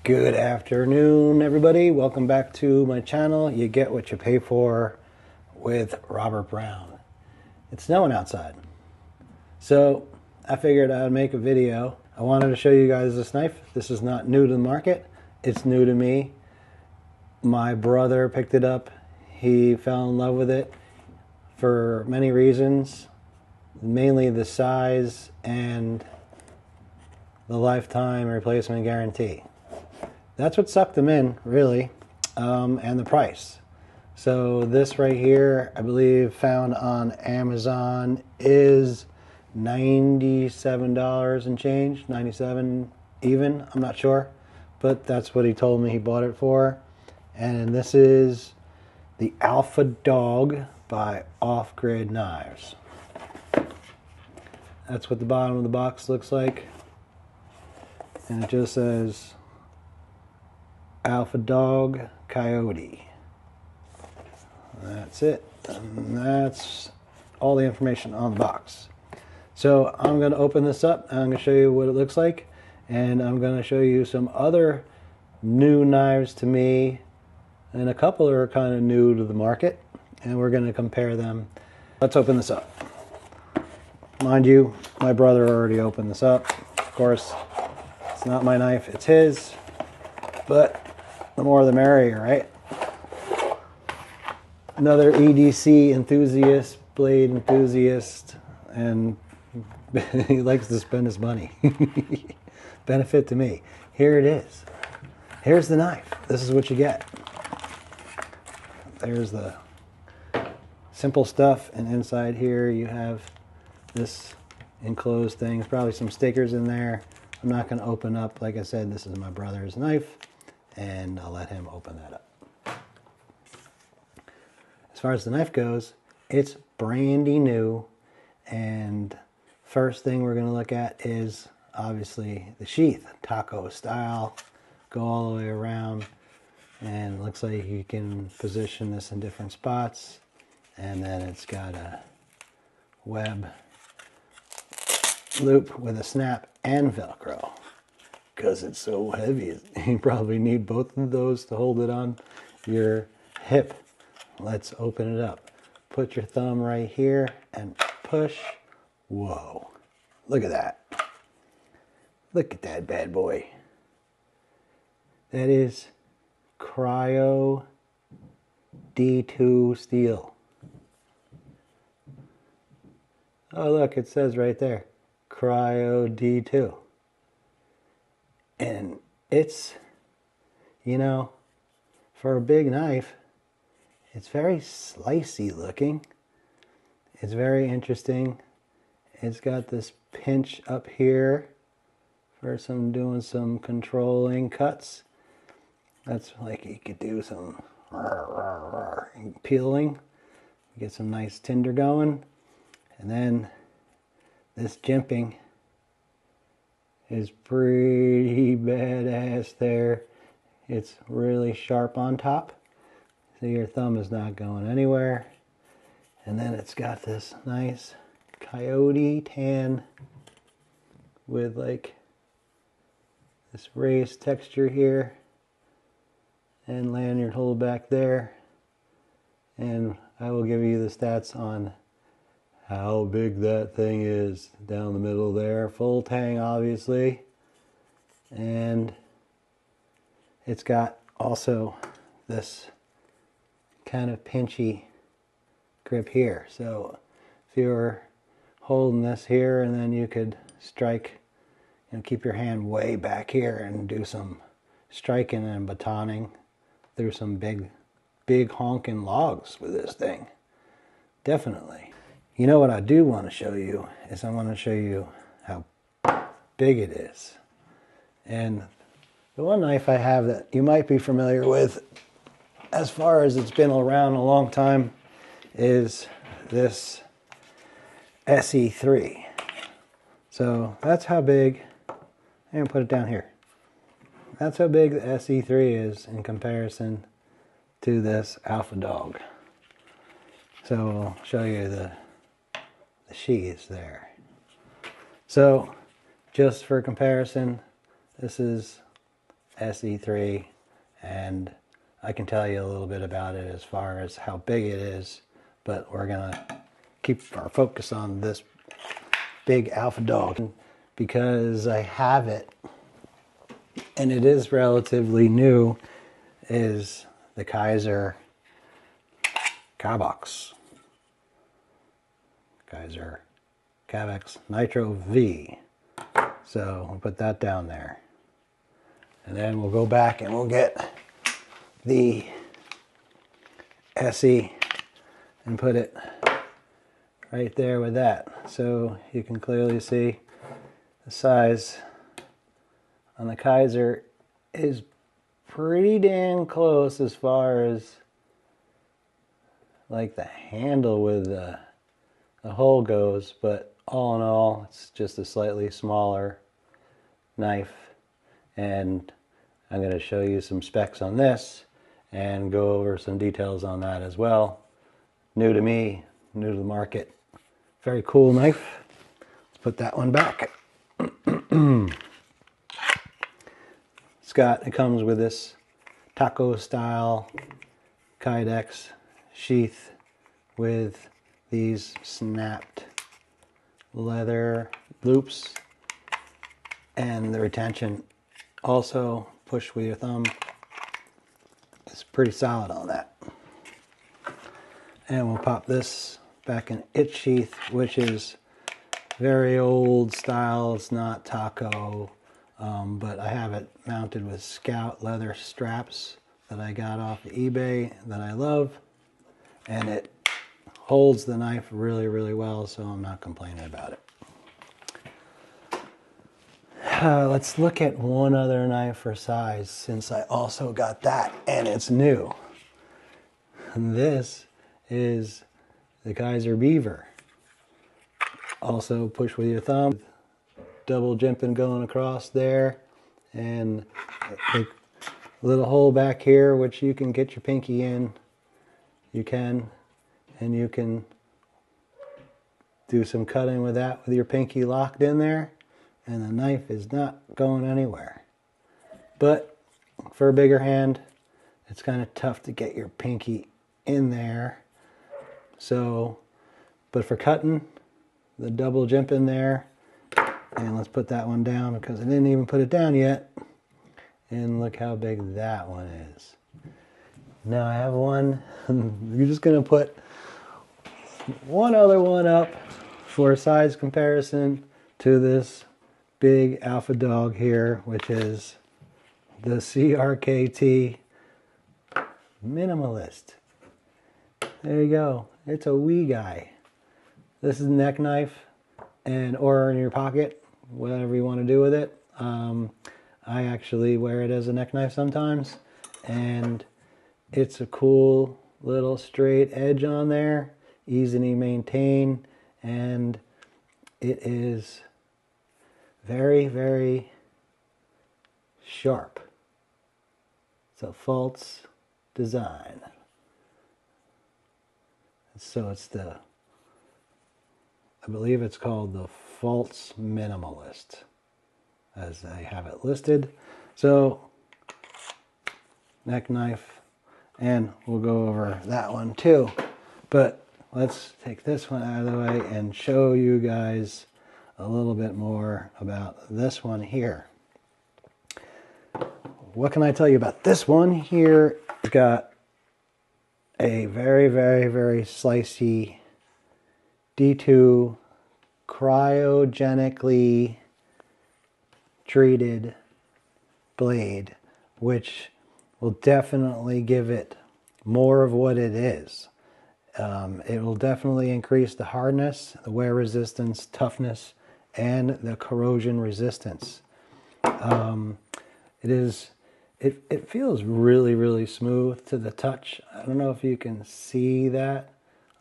Good afternoon, everybody. Welcome back to my channel. You get what you pay for with Robert Brown. It's snowing outside, so I figured I'd make a video. I wanted to show you guys this knife. This is not new to the market. It's new to me. My brother picked it up. He fell in love with it for many reasons, mainly the size and the lifetime replacement guarantee. That's what sucked them in, really, and the price. So this right here, I believe, found on Amazon is $97 and change, 97 even, I'm not sure, but that's what he told me he bought it for. And this is the Alpha Dog by Off Grid Knives. That's what the bottom of the box looks like, and it just says Alpha Dog Coyote. That's it. And that's all the information on the box. So I'm going to open this up and I'm going to show you what it looks like, and I'm going to show you some other new knives to me, and a couple are kind of new to the market, and we're going to compare them. Let's open this up. Mind you, my brother already opened this up. Of course, it's not my knife, it's his, but the more the merrier, right? Another EDC enthusiast, blade enthusiast, and he likes to spend his money. Benefit to me. Here it is. Here's the knife. This is what you get. There's the simple stuff, and inside here you have this enclosed thing. There's probably some stickers in there. I'm not going to open up. Like I said, this is my brother's knife, and I'll let him open that up. As far as the knife goes, it's brandy new, and first thing we're going to look at is obviously the sheath, taco style, go all the way around, and it looks like you can position this in different spots, and then it's got a web loop with a snap and Velcro. Because it's so heavy, you probably need both of those to hold it on your hip. Let's open it up. Put your thumb right here and push. Whoa, look at that. Look at that bad boy. That is Cryo D2 steel. Oh, look, it says right there, Cryo D2. And it's, you know, for a big knife, it's very slicey looking. It's very interesting. It's got this pinch up here for doing some controlling cuts. That's like you could do some peeling, get some nice tinder going. And then this jimping is pretty badass there. It's really sharp on top, so your thumb is not going anywhere. And then it's got this nice coyote tan with like this raised texture here, and lanyard hold back there. And I will give you the stats on how big that thing is down the middle there. Full tang, obviously. And it's got also this kind of pinchy grip here. So if you were holding this here, and then you could strike, you know, keep your hand way back here and do some striking and batoning through some big honking logs with this thing. Definitely. You know what I do want to show you is I want to show you how big it is. And the one knife I have that you might be familiar with, as far as it's been around a long time, is this ESSE 3. So that's how big, I'm going to put it down here. That's how big the ESSE 3 is in comparison to this Alpha Dog. So I'll show you the sheaths there. So just for comparison, this is SE3, and I can tell you a little bit about it as far as how big it is, but we're gonna keep our focus on this big alpha dog because I have it and it is relatively new, is the Kaiser Cabox. Kaiser Cabox Nitro-V. So we'll put that down there. And then we'll go back and we'll get the ESSE and put it right there with that. So you can clearly see the size on the Kaiser is pretty damn close as far as like the handle with the hole goes, but all in all it's just a slightly smaller knife. And I'm going to show you some specs on this and go over some details on that as well. New to me, new to the market. Very cool knife. Let's put that one back. It comes with this taco style Kydex sheath with these snapped leather loops, and the retention also push with your thumb. It's pretty solid on that. And we'll pop this back in its sheath, which is very old style. It's not taco, but I have it mounted with Scout leather straps that I got off of eBay that I love, and it holds the knife really, really well, so I'm not complaining about it. Let's look at one other knife for size, since I also got that and it's new. And this is the Kaiser Beaver. Also push with your thumb, double jimping going across there, and a little hole back here which you can get your pinky in. You can, and you can do some cutting with that with your pinky locked in there, and the knife is not going anywhere. But for a bigger hand, it's kind of tough to get your pinky in there. So, but for cutting, the double jump in there, and let's put that one down because I didn't even put it down yet. And look how big that one is. Now I have one, you're just gonna put one other one up for a size comparison to this big alpha dog here, which is the CRKT Minimalist. There you go. It's a wee guy. This is a neck knife, and or in your pocket, whatever you want to do with it. I actually wear it as a neck knife sometimes, and it's a cool little straight edge on there, easy to maintain, and it is very, very sharp. It's a Folts design. So it's the, I believe it's called the Folts Minimalist, as I have it listed. So, neck knife, and we'll go over that one too. But let's take this one out of the way and show you guys a little bit more about this one here. What can I tell you about this one here? It's got a very, very, very slicey D2 cryogenically treated blade, which will definitely give it more of what it is. It will definitely increase the hardness, the wear resistance, toughness, and the corrosion resistance. It feels really, really smooth to the touch. I don't know if you can see that,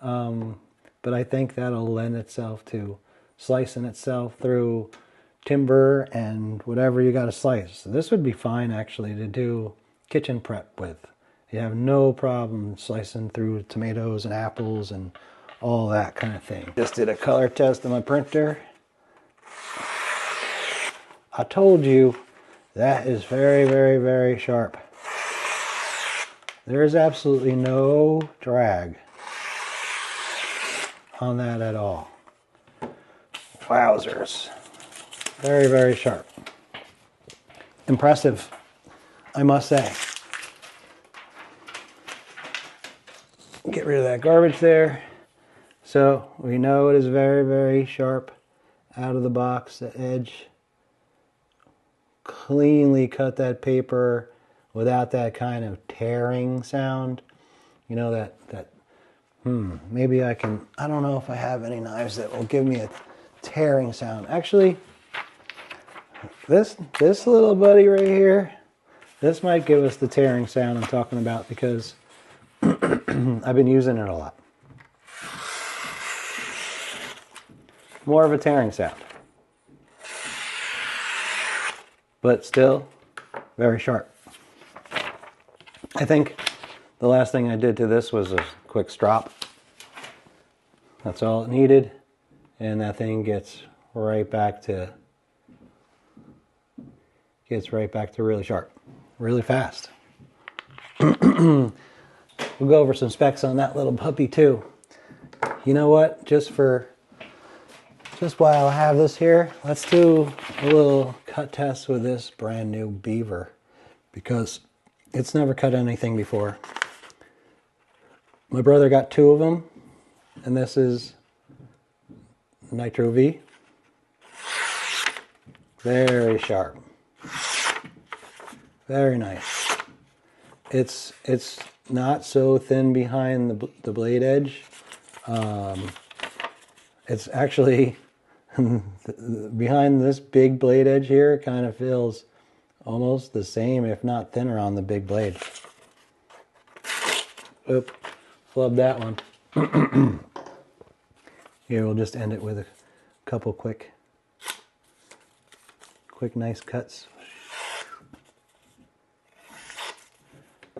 but I think that'll lend itself to slicing itself through timber and whatever you got to slice. So this would be fine actually to do kitchen prep with. You have no problem slicing through tomatoes and apples and all that kind of thing. Just did a color test on my printer. I told you That is very, very, very sharp. There is absolutely no drag on that at all. Wowzers. Very, very sharp. Impressive, I must say. Get rid of that garbage there. So we know it is very, very sharp out of the box. The edge. Cleanly cut that paper without that kind of tearing sound. You know, that maybe I don't know if I have any knives that will give me a tearing sound. Actually, this little buddy right here, this might give us the tearing sound I'm talking about, because I've been using it a lot. More of a tearing sound. But still very sharp. I think the last thing I did to this was a quick strop. That's all it needed, and that thing gets right back to really sharp, really fast. We'll go over some specs on that little puppy too. You know what? Just while I have this here, let's do a little cut test with this brand new Beaver, because it's never cut anything before. My brother got 2 of them, and this is Nitro-V. Very sharp. Very nice. It's not so thin behind the blade edge. It's actually behind this big blade edge here, it kind of feels almost the same, if not thinner, on the big blade. Oop, flubbed that one. Here, we'll just end it with a couple quick nice cuts.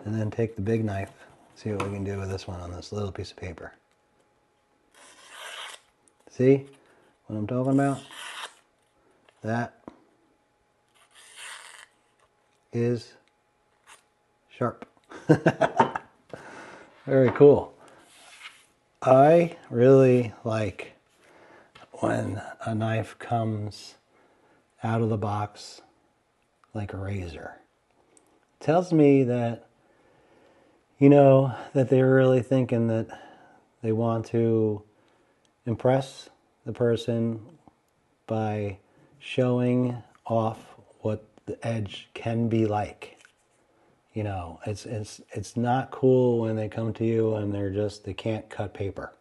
And then take the big knife, see what we can do with this one on this little piece of paper. See what I'm talking about? That is sharp. Very cool. I really like when a knife comes out of the box like a razor. It tells me that, you know, that they're really thinking that they want to impress the person by showing off what the edge can be like. You know, it's not cool when they come to you and they can't cut paper.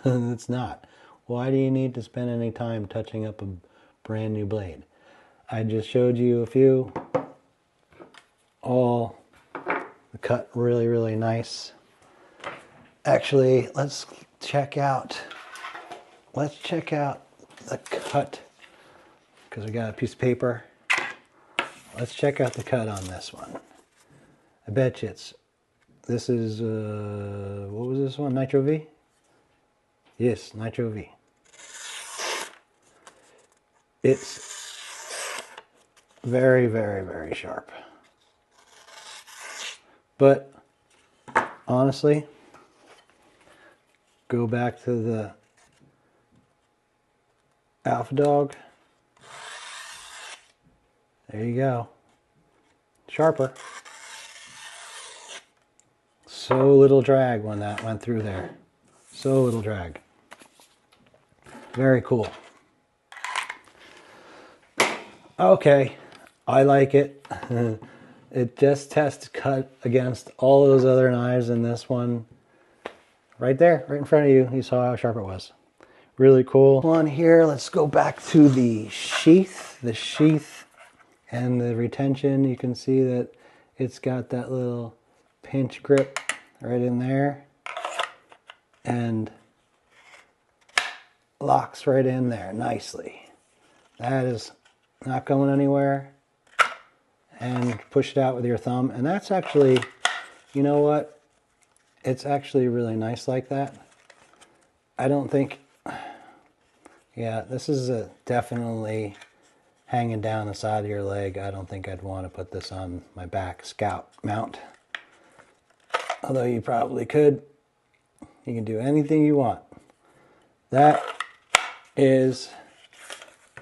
It's not. Why do you need to spend any time touching up a brand new blade? I just showed you a few, all cut really, really nice. Actually, let's check out the cut, because we got a piece of paper. Let's check out the cut on this one. I bet you this is, what was this one, Nitro-V? Yes, Nitro-V. It's very, very, very sharp. But honestly, go back to the Alpha Dog. There you go. Sharper. So little drag when that went through there. So little drag. Very cool. Okay, I like it. It just tests cut against all those other knives, and this one right there, right in front of you, you saw how sharp it was. Really cool. On here, let's go back to the sheath. The sheath and the retention, you can see that it's got that little pinch grip right in there and locks right in there nicely. That is not going anywhere. And push it out with your thumb, and that's actually, you know what, it's actually really nice like that. I don't think, yeah, this is definitely hanging down the side of your leg, I don't think I'd want to put this on my back scout mount. Although you probably could. You can do anything you want. That is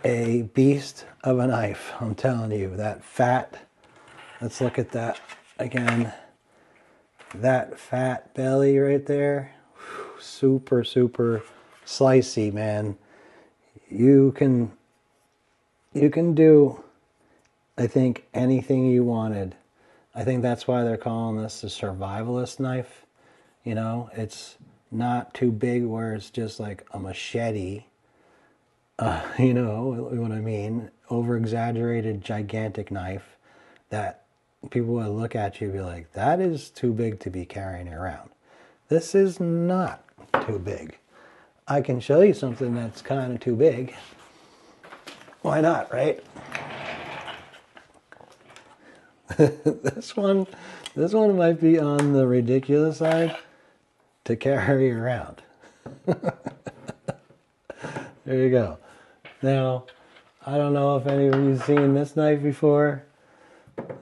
a beast of a knife, I'm telling you. That fat, let's look at that again. That fat belly right there, super, super slicey, man. You can do, I think, anything you wanted. I think that's why they're calling this the survivalist knife. You know, it's not too big where it's just like a machete. You know what I mean? Over-exaggerated, gigantic knife that people would look at you and be like, that is too big to be carrying around. This is not too big. I can show you something that's kind of too big. Why not, right? This one might be on the ridiculous side to carry around. There you go. Now, I don't know if any of you have seen this knife before.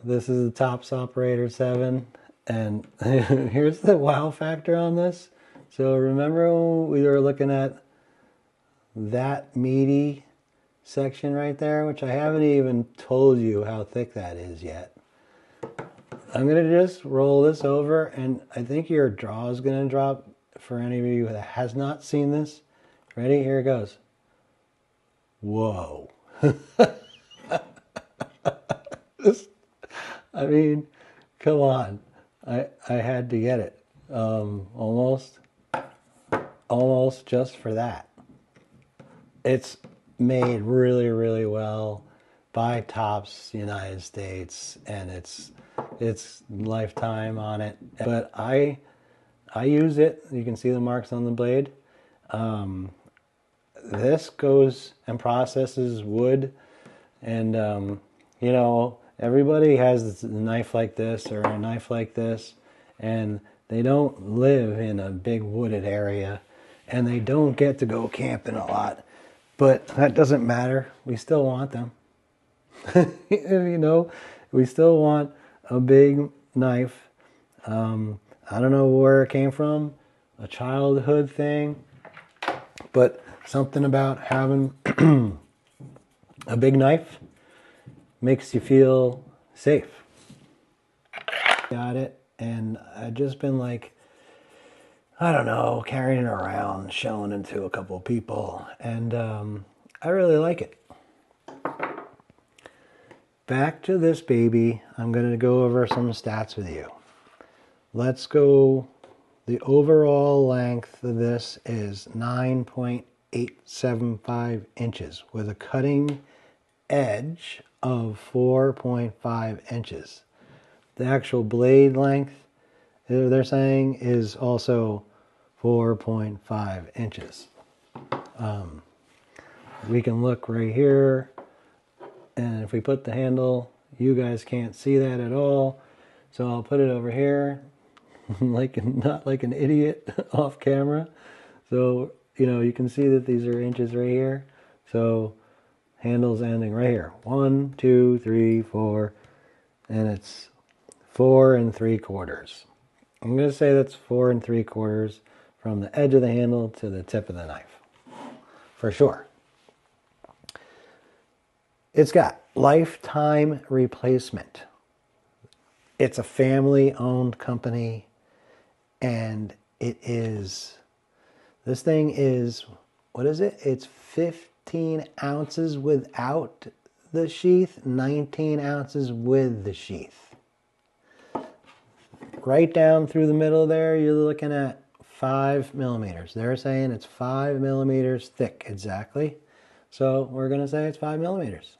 This is the Tops Operator 7. And here's the wow factor on this. So remember when we were looking at that meaty section right there, which I haven't even told you how thick that is yet. I'm going to just roll this over, and I think your jaw is going to drop for any of you that has not seen this. Ready? Here it goes. Whoa. I mean, come on. I had to get it. Almost just for that. It's made really, really well by Tops United States, and it's lifetime on it. But I use it. You can see the marks on the blade. This goes and processes wood, and you know, everybody has a knife like this or a knife like this, and they don't live in a big wooded area, and they don't get to go camping a lot. But that doesn't matter. We still want them. You know, we still want a big knife. I don't know where it came from, a childhood thing, but something about having a big knife makes you feel safe. Got it, and I've just been like, I don't know, carrying it around, showing it to a couple of people, and I really like it. Back to this baby, I'm going to go over some stats with you. Let's go, the overall length of this is 9.875 inches with a cutting edge of 4.5 inches. The actual blade length, they're saying, is also 4.5 inches. We can look right here, and if we put the handle, you guys can't see that at all, so I'll put it over here, not like an idiot off camera. So, you know, you can see that these are inches right here. So handle's ending right here. 1, 2, 3, 4, and it's 4 3/4. I'm going to say that's 4 3/4 from the edge of the handle to the tip of the knife, for sure. It's got lifetime replacement. It's a family-owned company, and it is, this thing is, what is it? It's 15 ounces without the sheath, 19 ounces with the sheath. Right down through the middle there, you're looking at 5 millimeters. They're saying it's 5 millimeters thick, exactly. So we're going to say it's 5 millimeters.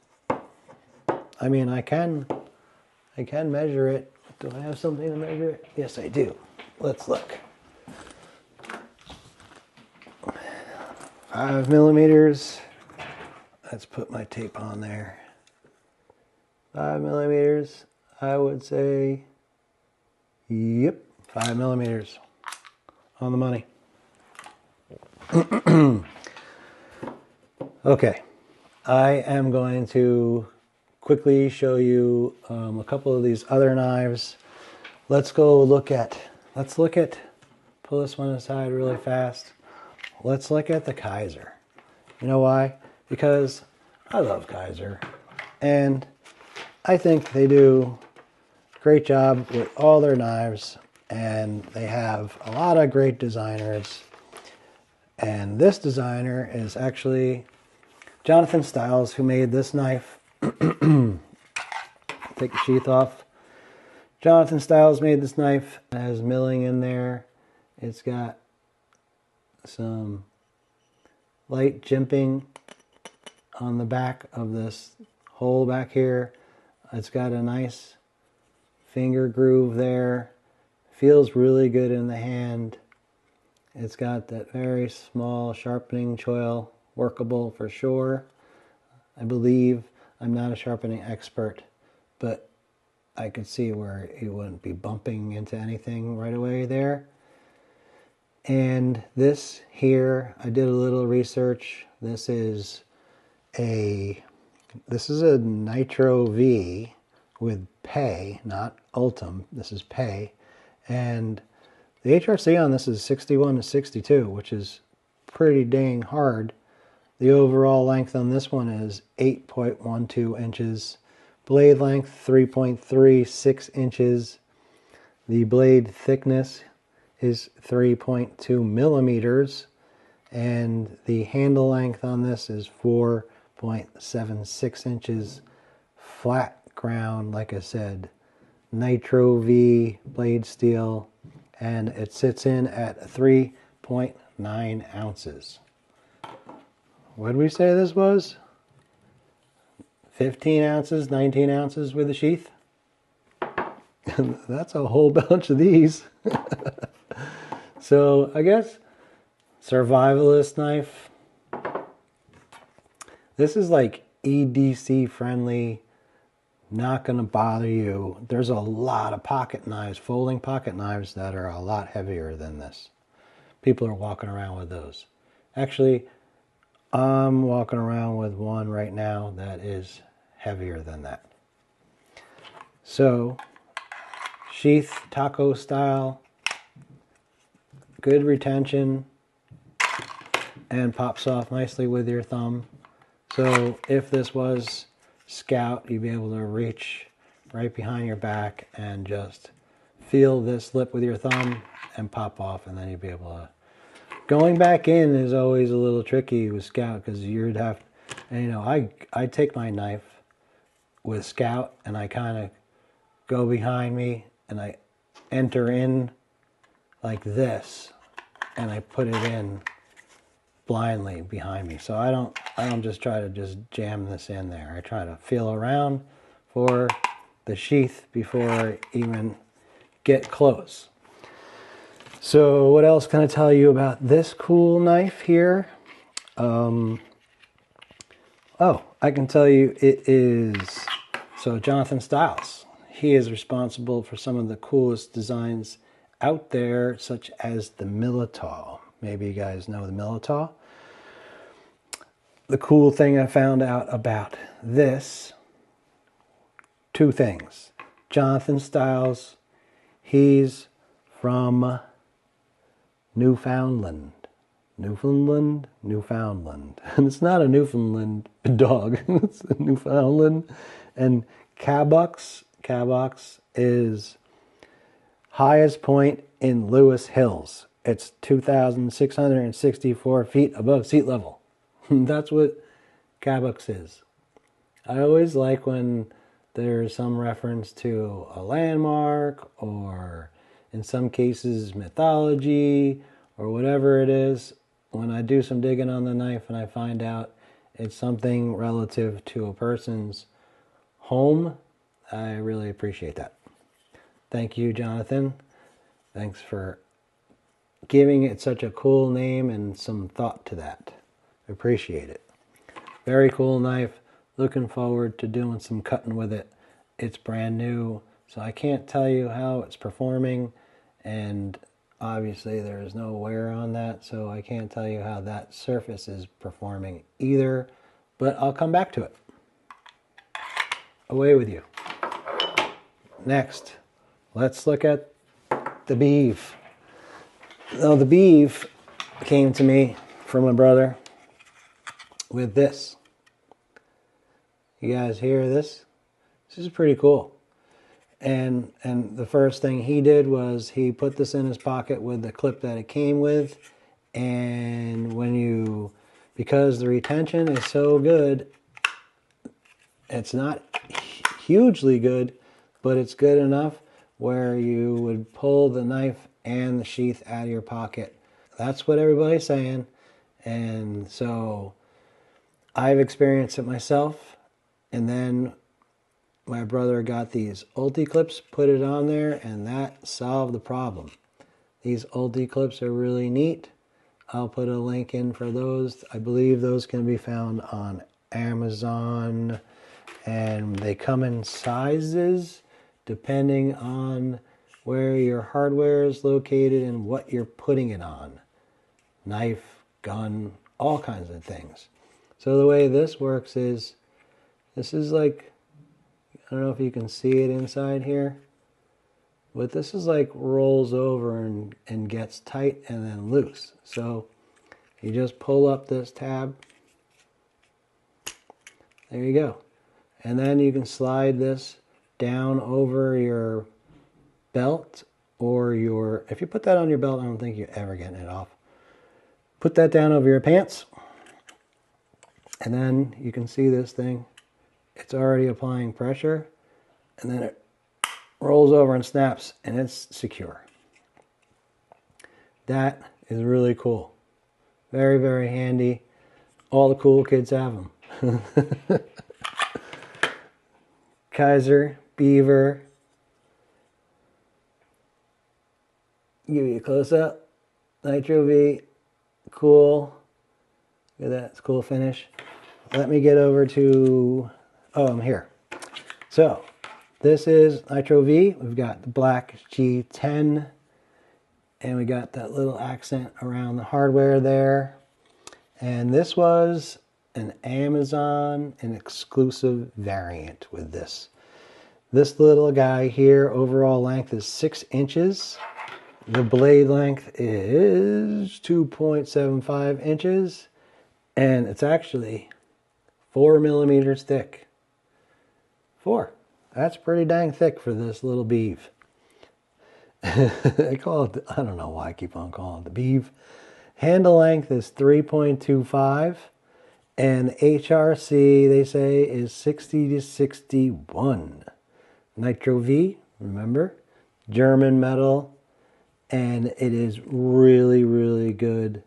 I mean, I can measure it. Do I have something to measure it? Yes, I do. Let's look. 5 millimeters. Let's put my tape on there. 5 millimeters. I would say, yep, 5 millimeters on the money. Okay, I am going to quickly show you a couple of these other knives. Let's look at, pull this one aside really fast. Let's look at the Kizer. You know why? Because I love Kaiser, and I think they do a great job with all their knives, and they have a lot of great designers. And this designer is actually Jonathan Stiles, who made this knife. Take the sheath off. Jonathan Stiles made this knife. It has milling in there. It's got some light jimping on the back of this hole back here. It's got a nice finger groove there. Feels really good in the hand. It's got that very small sharpening choil, workable for sure. I believe, I'm not a sharpening expert, but I could see where it wouldn't be bumping into anything right away there. And this here, I did a little research. This is a Nitro-V with pay, not Ultim. This is pay. And the HRC on this is 61 to 62, which is pretty dang hard. The overall length on this one is 8.12 inches. Blade length 3.36 inches. The blade thickness is 3.2 millimeters. And the handle length on this is 4.76 inches. Flat ground, like I said. Nitro-V blade steel. And it sits in at 3.9 ounces. What did we say this was? 15 ounces, 19 ounces with the sheath? That's a whole bunch of these. So I guess survivalist knife. This is like EDC friendly, not going to bother you. There's a lot of pocket knives, folding pocket knives that are a lot heavier than this. People are walking around with those. Actually, I'm walking around with one right now that is heavier than that. So, sheath, taco style, good retention, and pops off nicely with your thumb. So if this was Scout, you'd be able to reach right behind your back and just feel this lip with your thumb and pop off, and then you'd be able to. Going back in is always a little tricky with Scout, because you'd have, and you know, I take my knife with Scout and I kind of go behind me and I enter in like this and I put it in blindly behind me. So I don't just try to just jam this in there. I try to feel around for the sheath before I even get close. So what else can I tell you about this cool knife here? Oh, I can tell you it is, so Jonathan Stiles. He is responsible for some of the coolest designs out there, such as the Militaw. Maybe you guys know the Militaw. The cool thing I found out about this, two things. Jonathan Stiles, he's from Newfoundland. And it's not a Newfoundland dog, it's a Newfoundland. And Cabox is highest point in Lewis Hills. It's 2,664 feet above sea level. That's what Cabox is. I always like when there's some reference to a landmark, or in some cases mythology, or whatever it is. When I do some digging on the knife and I find out it's something relative to a person's home, I really appreciate that. Thank you, Jonathan. Thanks for giving it such a cool name and some thought to that. Appreciate it. Very cool knife. Looking forward to doing some cutting with it. It's brand new, so I can't tell you how it's performing, and obviously there is no wear on that, so I can't tell you how that surface is performing either, but I'll come back to it. Away with you. Next, let's look at the Beeve. Now the Beeve came to me from my brother with this. You guys hear this? This is pretty cool. And the first thing he did was he put this in his pocket with the clip that it came with. And when you, because the retention is so good, it's not hugely good, but it's good enough where you would pull the knife and the sheath out of your pocket. That's what everybody's saying. And so I've experienced it myself. And then my brother got these Ulti-clips, put it on there, and that solved the problem. These Ulti-clips are really neat. I'll put a link in for those. I believe those can be found on Amazon. And they come in sizes depending on where your hardware is located and what you're putting it on. Knife, gun, all kinds of things. So the way this works is, this is like, I don't know if you can see it inside here, but this is like rolls over and gets tight and then loose. So you just pull up this tab. There you go. And then you can slide this down over your belt or your, if you put that on your belt, I don't think you're ever getting it off. Put that down over your pants. And then you can see this thing. It's already applying pressure. And then it rolls over and snaps and it's secure. That is really cool. Very, very handy. All the cool kids have them. Kaiser Beaver. Give you a close-up. Nitro-V. Cool. Look at that. It's a cool finish. Let me get over to... Oh, I'm here. So, this is Nitro-V. We've got the black G10. And we got that little accent around the hardware there. And this was an Amazon, an exclusive variant with this. This little guy here, overall length is 6 inches. The blade length is 2.75 inches. And it's actually 4 millimeters thick. 4. That's pretty dang thick for this little Beeve. I call it, I don't know why I keep on calling it the Beeve. Handle length is 3.25. And HRC, they say, is 60 to 61. Nitro-V, remember, German metal, and it is really, really good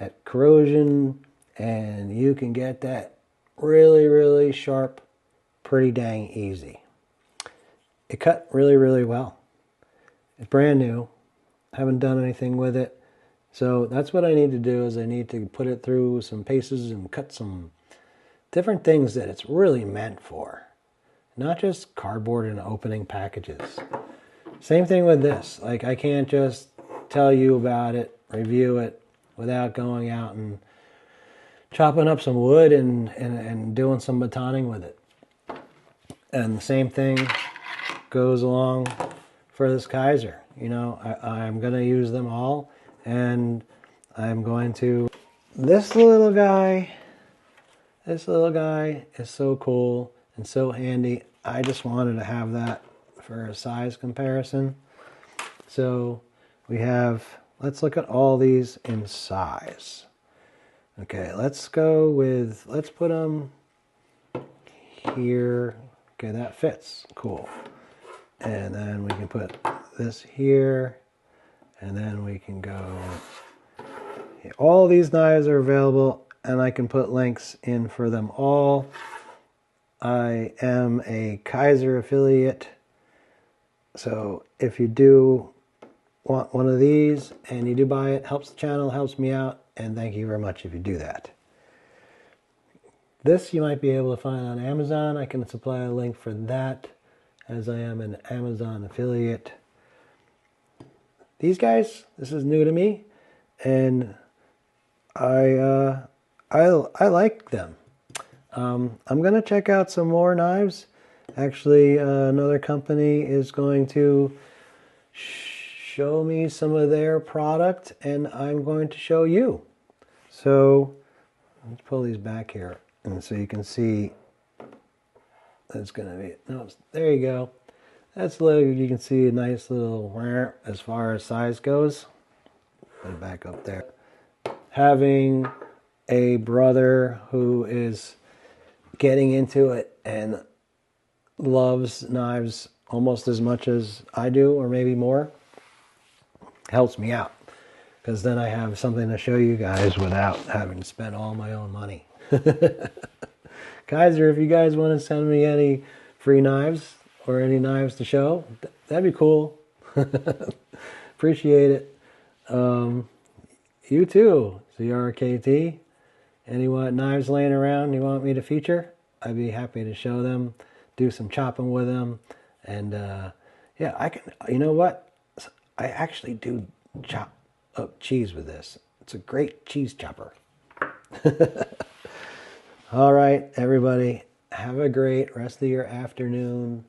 at corrosion, and you can get that really, really sharp pretty dang easy. It cut really, really well. It's brand new. I haven't done anything with it. So that's what I need to do, is I need to put it through some paces and cut some different things that it's really meant for. Not just cardboard and opening packages. Same thing with this. Like, I can't just tell you about it, review it, without going out and chopping up some wood and doing some batoning with it. And the same thing goes along for this Kaiser. You know, I'm going to use them all. And I'm going to... This little guy is so cool and so handy. I just wanted to have that for a size comparison. So we have, let's look at all these in size. Okay, let's go with, let's put them here. Okay, that fits. Cool. And then we can put this here. And then we can go, all these knives are available, and I can put links in for them all. I am a Kaiser affiliate, so if you do want one of these and you do buy it, helps the channel, helps me out, and thank you very much if you do that. This you might be able to find on Amazon. I can supply a link for that, as I am an Amazon affiliate. These guys, this is new to me, and I like them. I'm going to check out some more knives. Actually, another company is going to show me some of their product, and I'm going to show you. So let's pull these back here, and so you can see that's going to be, no, there you go. That's a little, you can see a nice little as far as size goes. Put it back up there. Having a brother who is getting into it and loves knives almost as much as I do, or maybe more, helps me out, because then I have something to show you guys without having to spend all my own money. Kaiser, if you guys want to send me any free knives or any knives to show, that'd be cool. Appreciate it. You too, CRKT. Any knives laying around you want me to feature, I'd be happy to show them, do some chopping with them. And yeah, I can, you know what? I actually do chop up cheese with this. It's a great cheese chopper. All right, everybody, have a great rest of your afternoon.